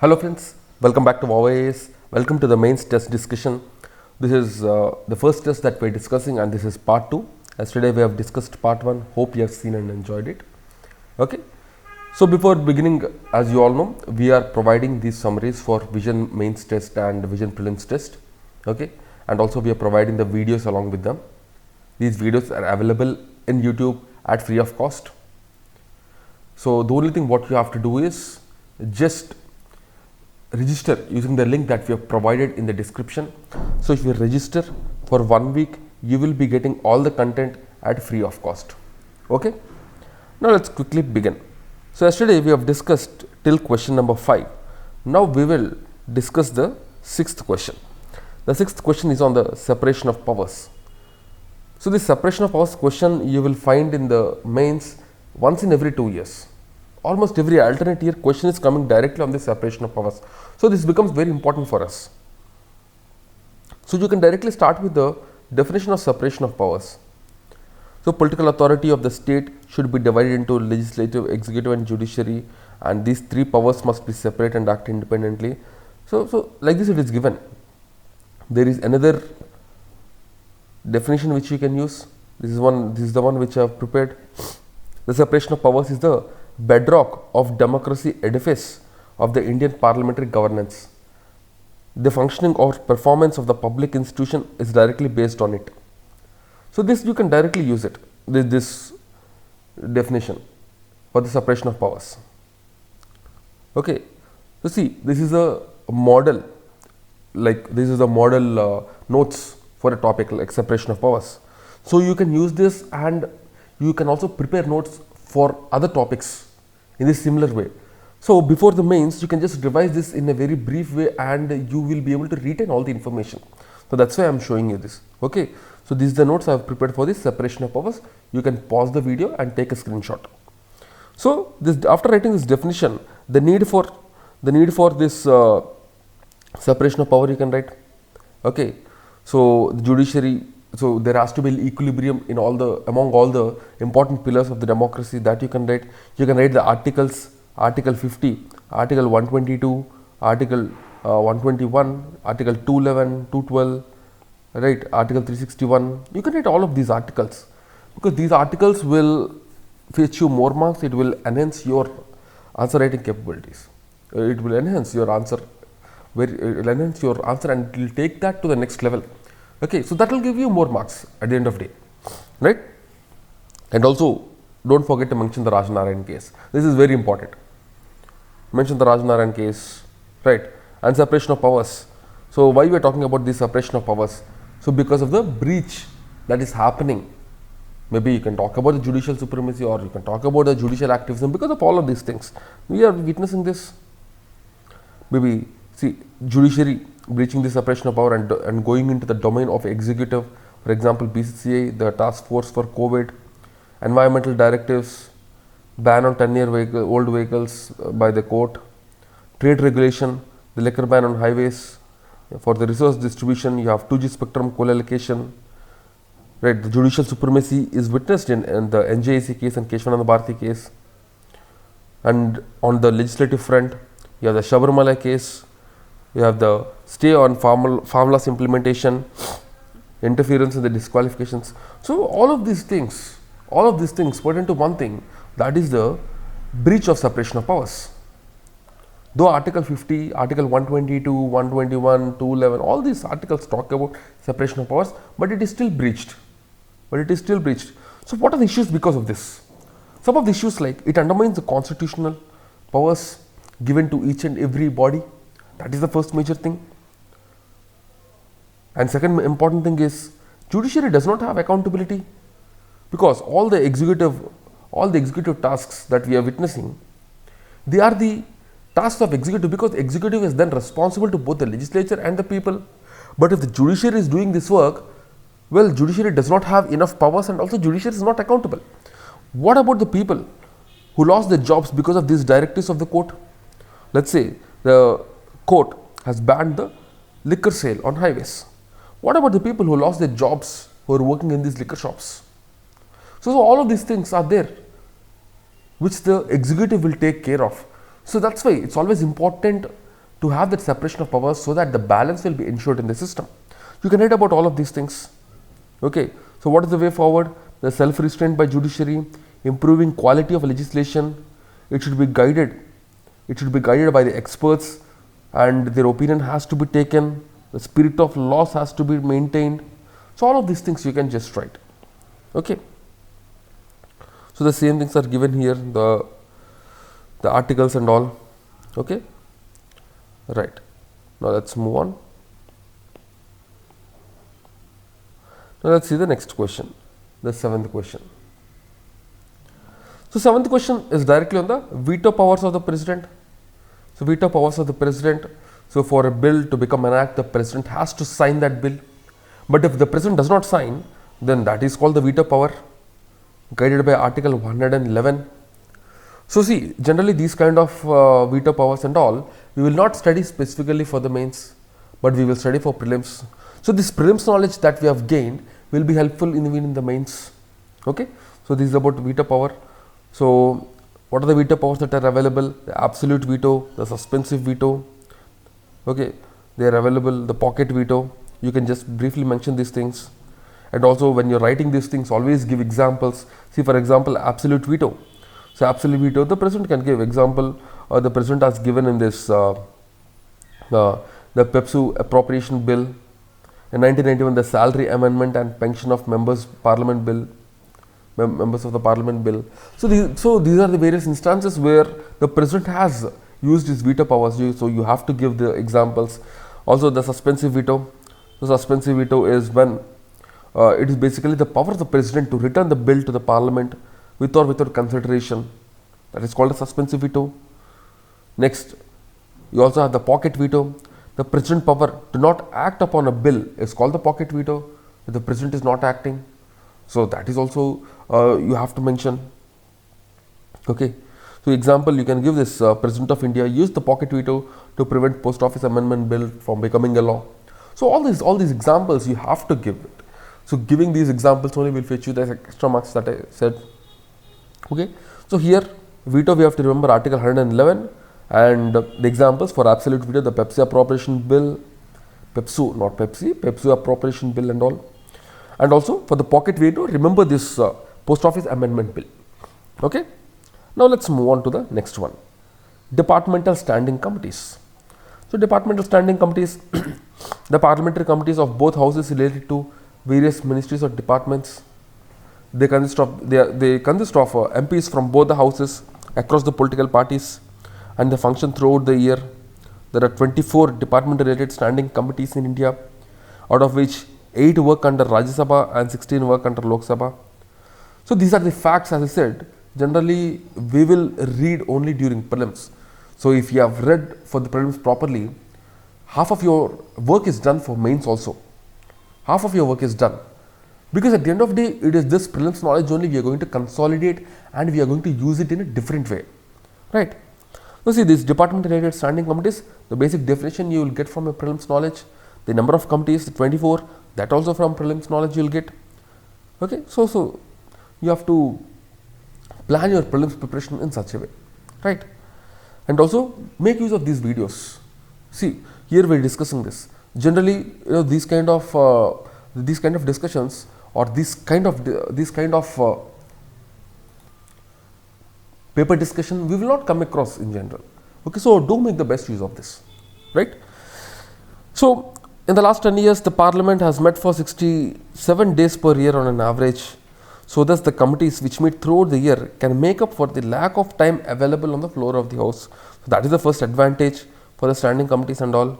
Hello friends, welcome back to VOW DAYS. Welcome to the mains test discussion. This is the first test that we are discussing and this is part 2. Yesterday we have discussed part 1. Hope you have seen and enjoyed it. Okay. So before beginning, as you all know, we are providing these summaries for vision mains test and vision prelims test. Okay. And also we are providing the videos along with them. These videos are available in YouTube at free of cost. So the only thing what you have to do is just register using the link that we have provided in the description. So if you register for 1 week, you will be getting all the content at free of cost. Okay. Now let's quickly begin. So yesterday we have discussed till question number 5. Now we will discuss the 6th question. The 6th question is on the separation of powers. So this separation of powers question you will find in the mains once in every 2 years. Almost every alternate year question is coming directly on the separation of powers. So this becomes very important for us. So you can directly start with the definition of separation of powers. So political authority of the state should be divided into legislative, executive and judiciary, and these 3 powers must be separate and act independently. So like this it is given. There is another definition which you can use. This is the one which I have prepared. The separation of powers is the bedrock of democracy edifice of the Indian parliamentary governance. The functioning or performance of the public institution is directly based on it. So this you can directly use it, this definition for the separation of powers. Okay. So see, this is a model, like this is a model notes for a topic like separation of powers. So you can use this and you can also prepare notes for other topics in this similar way. So before the mains, you can just revise this in a very brief way and you will be able to retain all the information. So that's why I am showing you this. Okay. So this is the notes I have prepared for this separation of powers. You can pause the video and take a screenshot. So this, after writing this definition, the need for this separation of power you can write. Okay. So the judiciary. So there has to be equilibrium in among all the important pillars of the democracy that you can write. You can write the articles, Article 50, Article 122, Article 121, Article 211, 212, right, Article 361. You can write all of these articles because these articles will fetch you more marks. It will enhance your answer writing capabilities. It will enhance your answer, and it will take that to the next level. Okay, so that will give you more marks at the end of the day, right? And also, don't forget to mention the Rajanarayan case. This is very important. Mention the Rajanarayan case, right? And separation of powers. So why we are talking about this separation of powers? So because of the breach that is happening. Maybe you can talk about the judicial supremacy or you can talk about the judicial activism. Because of all of these things, we are witnessing this. Maybe see judiciary breaching the separation of power and going into the domain of executive, for example BCCI, the task force for COVID, environmental directives, ban on 10-year-old vehicles by the court, trade regulation, the liquor ban on highways, for the resource distribution you have 2G spectrum co-allocation, right? The judicial supremacy is witnessed in the NJAC case and Keshwananda Bharati case. And on the legislative front you have the Sabarimala case, you have the stay on farm laws implementation, interference in the disqualifications. So all of these things put into one thing, that is the breach of separation of powers. Though Article 50, Article 122, 121, 211, all these articles talk about separation of powers, but it is still breached. So what are the issues because of this? Some of the issues like it undermines the constitutional powers given to each and every body. That is the first major thing. And second important thing is judiciary does not have accountability because all the executive tasks that we are witnessing, they are the tasks of executive because executive is then responsible to both the legislature and the people. But if the judiciary is doing this work, well, judiciary does not have enough powers and also judiciary is not accountable. What about the people who lost their jobs because of these directives of the court? Let's say the court has banned the liquor sale on highways. What about the people who lost their jobs who are working in these liquor shops? So all of these things are there which the executive will take care of. So that's why it's always important to have that separation of powers so that the balance will be ensured in the system. You can read about all of these things. Okay, so what is the way forward? The self-restraint by judiciary, improving quality of legislation. It should be guided. It should be guided by the experts, and their opinion has to be taken. The spirit of laws has to be maintained. So all of these things you can just write. Okay. So the same things are given here, the articles and all. Okay. Right. Now let's move on. Now let's see the next question, the 7th question. So 7th question is directly on the veto powers of the president. So veto powers of the president. So for a bill to become an act, the president has to sign that bill. But if the president does not sign, then that is called the veto power, guided by Article 111. So see, generally these kind of veto powers and all, we will not study specifically for the mains, but we will study for prelims. So this prelims knowledge that we have gained will be helpful even in the mains. Okay. So this is about veto power. So what are the veto powers that are available? The absolute veto, the suspensive veto. Okay, they are available. The pocket veto. You can just briefly mention these things. And also when you're writing these things, always give examples. See, for example, absolute veto. So absolute veto, the president can give example. The president has given in this the PEPSU appropriation bill. In 1991, the salary amendment and pension of members parliament bill. Members of the parliament bill. So these are the various instances where the president has used his veto powers. So you have to give the examples. Also the suspensive veto. The suspensive veto is when it is basically the power of the president to return the bill to the parliament with or without consideration. That is called a suspensive veto. Next, you also have the pocket veto. The president power to not act upon a bill is called the pocket veto. If the president is not acting, so that is also you have to mention. Okay. So example, you can give this President of India used the pocket veto to prevent post office amendment bill from becoming a law. So all these examples you have to give it. So giving these examples only will fetch you the extra marks that I said. Okay. So here veto, we have to remember Article 111 and the examples for absolute veto, the Pepsi appropriation bill, PEPSU, not Pepsi, PEPSU appropriation bill and all. And also for the pocket veto, remember this post office amendment bill. Okay. Now let's move on to the next one. Departmental standing committees. So departmental standing committees, the parliamentary committees of both houses related to various ministries or departments. They consist of MPs from both the houses across the political parties, and they function throughout the year. There are 24 department related standing committees in India, out of which 8 work under Rajya Sabha and 16 work under Lok Sabha. So these are the facts. As I said, generally we will read only during prelims. So if you have read for the prelims properly, half of your work is done for mains also. Half of your work is done. Because at the end of the day, it is this prelims knowledge only we are going to consolidate and we are going to use it in a different way. Right. So see, these department related standing committees, the basic definition you will get from your prelims knowledge. The number of committees, 24, that also from prelims knowledge you will get. Okay. So you have to plan your prelims preparation in such a way. Right. And also make use of these videos. See, here we are discussing this. Generally, these kind of discussions or this kind of paper discussion we will not come across in general. Okay, so do make the best use of this, right? So in the last 10 years, the Parliament has met for 67 days per year on an average. So thus the committees which meet throughout the year can make up for the lack of time available on the floor of the House. So that is the first advantage for the standing committees and all.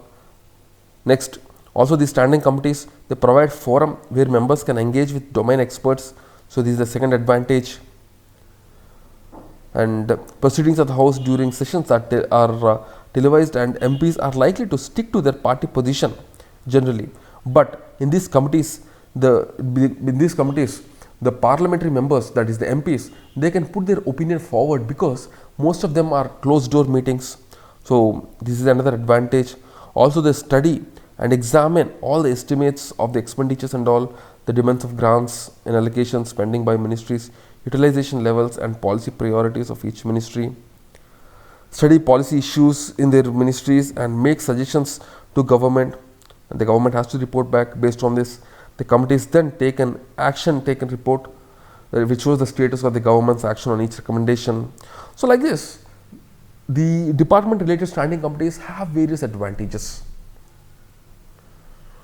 Next, also the standing committees, they provide forum where members can engage with domain experts. So this is the second advantage. And proceedings of the House during sessions are televised, and MPs are likely to stick to their party position generally. But in these committees, the parliamentary members, that is the MPs, they can put their opinion forward because most of them are closed door meetings. So this is another advantage. Also they study and examine all the estimates of the expenditures and all the demands of grants and allocations, spending by ministries, utilization levels and policy priorities of each ministry. study policy issues in their ministries and make suggestions to government, and the government has to report back. Based on this, the committees then take an action taken report which shows the status of the government's action on each recommendation. So like this, the department related standing committees have various advantages.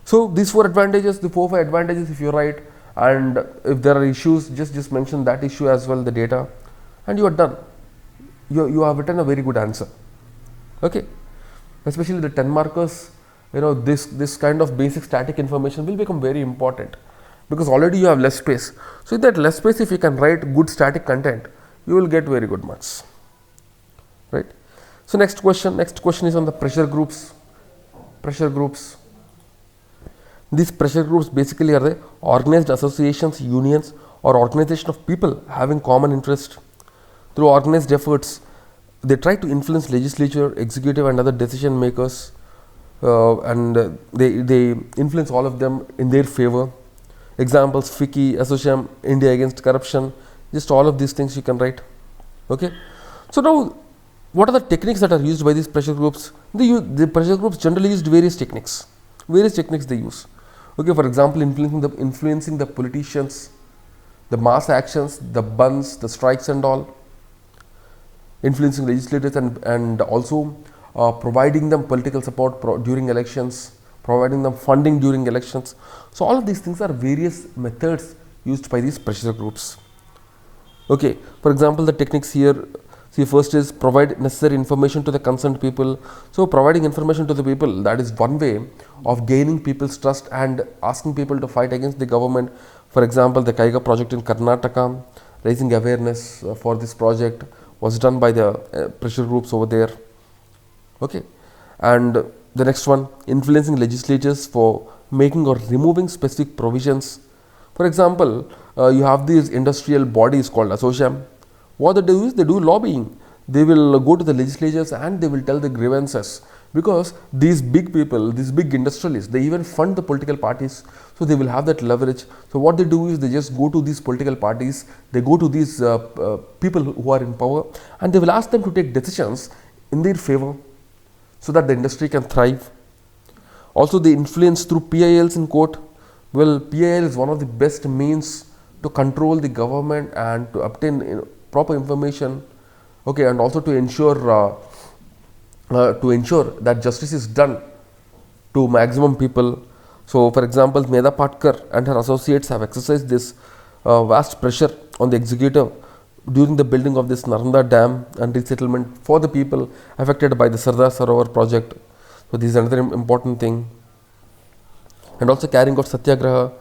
So these 4 advantages, the 4 or 5 advantages if you write, and if there are issues, just mention that issue as well, the data, and you are done. You have written a very good answer. Okay, especially the 10 markers, this kind of basic static information will become very important, because already you have less space. So in that less space, if you can write good static content, you will get very good marks, right? So next question is on the pressure groups. These pressure groups basically are the organized associations, unions, or organization of people having common interest. Through organized efforts, they try to influence legislature, executive, and other decision makers, and they influence all of them in their favor. Examples: FICCI, Association, India Against Corruption. Just all of these things you can write. Okay. So now, what are the techniques that are used by these pressure groups? The pressure groups generally used various techniques. They use. Okay, for example, influencing the politicians, the mass actions, the bunds, the strikes and all, influencing legislators, and also providing them political support during elections, providing them funding during elections. So all of these things are various methods used by these pressure groups. Okay, for example, the techniques here, see, first is provide necessary information to the concerned people. So providing information to the people, that is one way of gaining people's trust and asking people to fight against the government. For example, the Kaiga project in Karnataka, raising awareness for this project was done by the pressure groups over there. Okay, and the next one, influencing legislatures for making or removing specific provisions. For example, you have these industrial bodies called Association. What they do is they do lobbying. They will go to the legislatures and they will tell the grievances, because these big people, these big industrialists, they even fund the political parties, so they will have that leverage. So what they do is they just go to these political parties, they go to these people who are in power, and they will ask them to take decisions in their favor so that the industry can thrive. Also, they influence through PILs in court. Well, PIL is one of the best means to control the government and to obtain proper information, okay, and also to ensure that justice is done to maximum people. So, for example, Medha Patkar and her associates have exercised this vast pressure on the executive during the building of this Narmada Dam and resettlement for the people affected by the Sardar Sarovar project. So, this is another important thing. And also carrying out Satyagraha.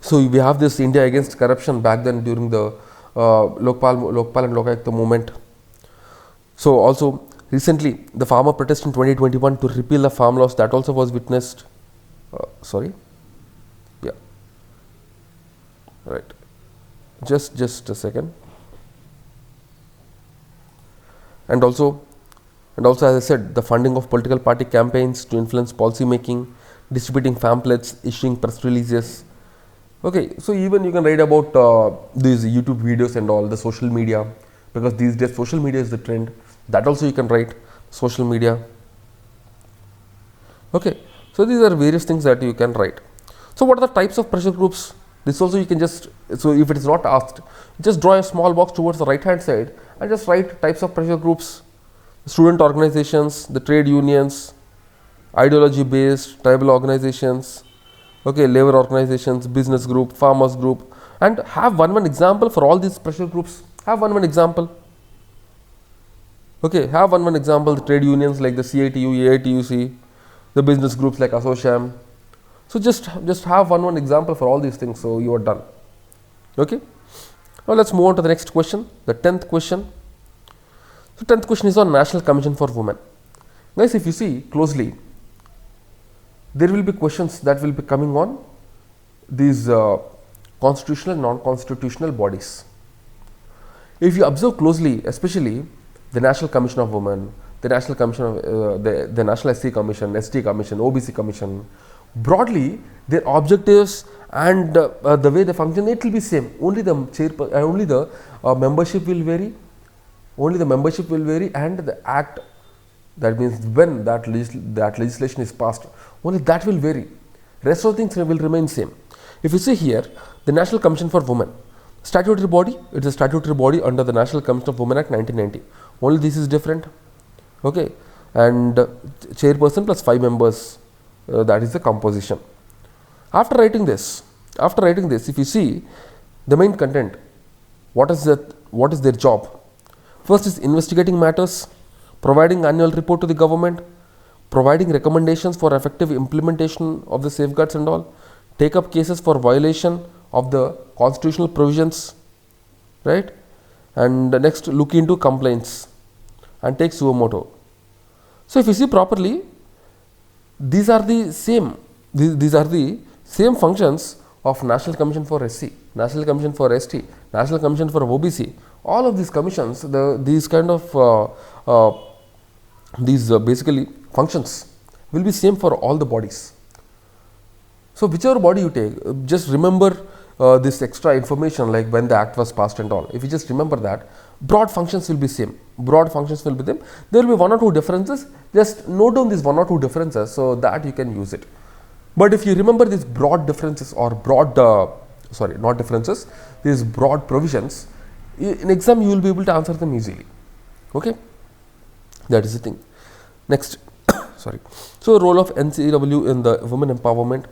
So, we have this India Against Corruption back then during the Lokpal and Lokayukta movement. So also recently the farmer protest in 2021 to repeal the farm laws, that also was witnessed. Right. Just a second. And also as I said, the funding of political party campaigns to influence policy making, distributing pamphlets, issuing press releases. Okay, so even you can write about these YouTube videos and all, the social media, because these days social media is the trend. That also you can write, social media. Okay, so these are various things that you can write. So what are the types of pressure groups? This also you can just, so if it is not asked, just draw a small box towards the right hand side and just write types of pressure groups: student organizations, the trade unions, ideology based, tribal organizations, okay, labor organizations, business group, farmers group, and have one example for all these pressure groups. Have one example. Okay, have one example, the trade unions like the CITU, AITUC, the business groups like Associam. So just have one example for all these things, so you are done. Okay. Now let's move on to the next question, the 10th question. So 10th question is on National Commission for Women. Guys, if you see closely, there will be questions that will be coming on these constitutional and non-constitutional bodies. If you observe closely, especially the National Commission of Women, the National Commission of the National SC Commission, ST Commission, OBC Commission, broadly their objectives and the way they function, it will be same. Only the membership will vary, Only the membership will vary and the act, that means when that legislation is passed, only that will vary. Rest of the things will remain same. If you see here, the National Commission for Women, statutory body, it is a statutory body under the National Commission of Women Act 1990. Only this is different. Okay, and chairperson plus 5 members, that is the composition. After writing this, if you see the main content, what is their job? First is investigating matters, providing annual report to the government, providing recommendations for effective implementation of the safeguards and all, take up cases for violation of the constitutional provisions, right? And next, look into complaints and take suo motu. So if you see properly, these are the same functions of National Commission for SC, National Commission for ST, National Commission for OBC. All of these commissions, basically functions will be same for all the bodies. So whichever body you take, just remember this extra information, like when the act was passed and all. If you just remember that, broad functions will be same. Broad functions will be them. There will be 1 or 2 differences. Just note down these 1 or 2 differences so that you can use it. But if you remember these broad differences or these broad provisions, in exam you will be able to answer them easily. Okay, that is the thing. Next, So role of NCW in the women empowerment.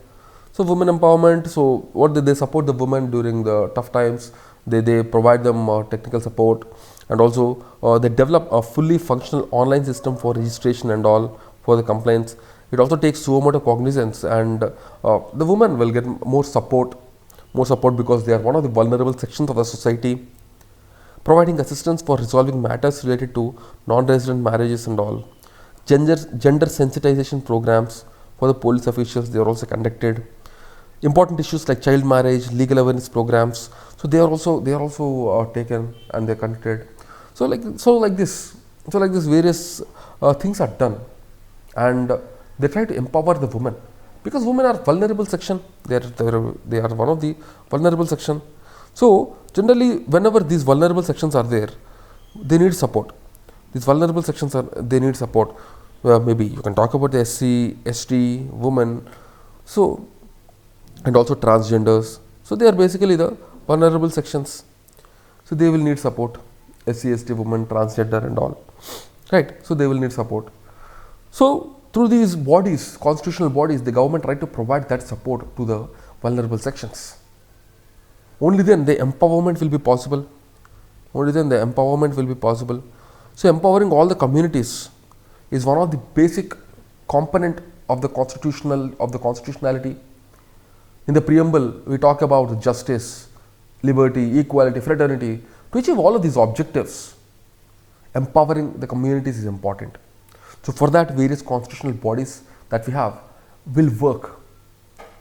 So women empowerment, so what they support the women during the tough times. They provide them technical support, and also they develop a fully functional online system for registration and all for the complaints. It also takes suo motu cognizance, and the women will get more support because they are one of the vulnerable sections of the society. Providing assistance for resolving matters related to non-resident marriages and all. Gender sensitization programs for the police officials, they are also conducted. Important issues like child marriage, legal awareness programs, so they are also taken and they are conducted. So like this various things are done, and they try to empower the women, because women are vulnerable section. They are one of the vulnerable section. So generally, whenever these vulnerable sections are there, they need support. These vulnerable sections they need support. Maybe you can talk about the SC, ST, women, so, and also transgenders. So they are basically the vulnerable sections. So they will need support. SC, ST, women, transgender and all. Right. So they will need support. So through these bodies, constitutional bodies, the government try to provide that support to the vulnerable sections. Only then the empowerment will be possible. So empowering all the communities is one of the basic component of the constitutionality. In the preamble, we talk about justice, liberty, equality, fraternity. To achieve all of these objectives, empowering the communities is important. So for that, various constitutional bodies that we have will work.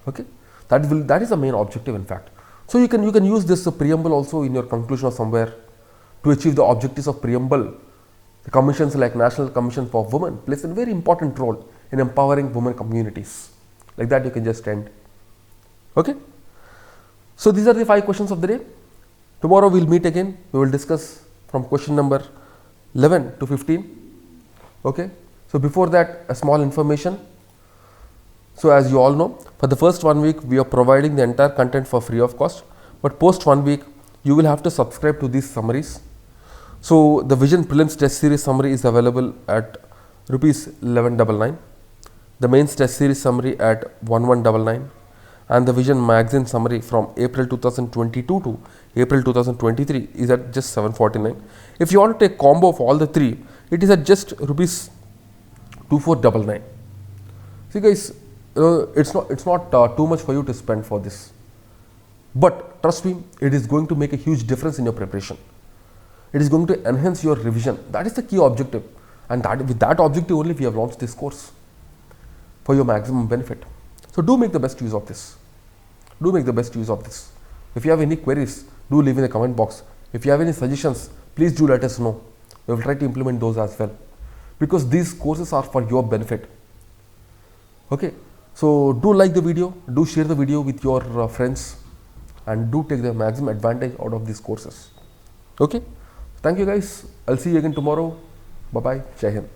Okay, that is the main objective, in fact. So you can use this preamble also in your conclusion or somewhere to achieve the objectives of preamble. The commissions like National Commission for Women plays a very important role in empowering women communities. Like that, you can just end. Okay. So these are the 5 questions of the day. Tomorrow we'll meet again. We will discuss from question number 11 to 15. Okay. So before that, a small information. So as you all know, for the first 1 week, we are providing the entire content for free of cost. But post 1 week, you will have to subscribe to these summaries. So the Vision Prelims Test Series summary is available at rupees 1199. The Mains Test Series summary at 1199. And the Vision Magazine summary from April 2022 to April 2023 is at just 749. If you want to take combo of all the 3, it is at just rupees 2499. See guys, it's not too much for you to spend for this, but trust me, it is going to make a huge difference in your preparation. It is going to enhance your revision. That is the key objective, and with that objective only we have launched this course for your maximum benefit. So do make the best use of this. If you have any queries, do leave in the comment box. If you have any suggestions, please do let us know. We will try to implement those as well, because these courses are for your benefit. Okay, so do like the video, do share the video with your friends, and do take the maximum advantage out of these courses. Okay, Thank you guys. I'll see you again tomorrow. Bye bye. Jai Hind.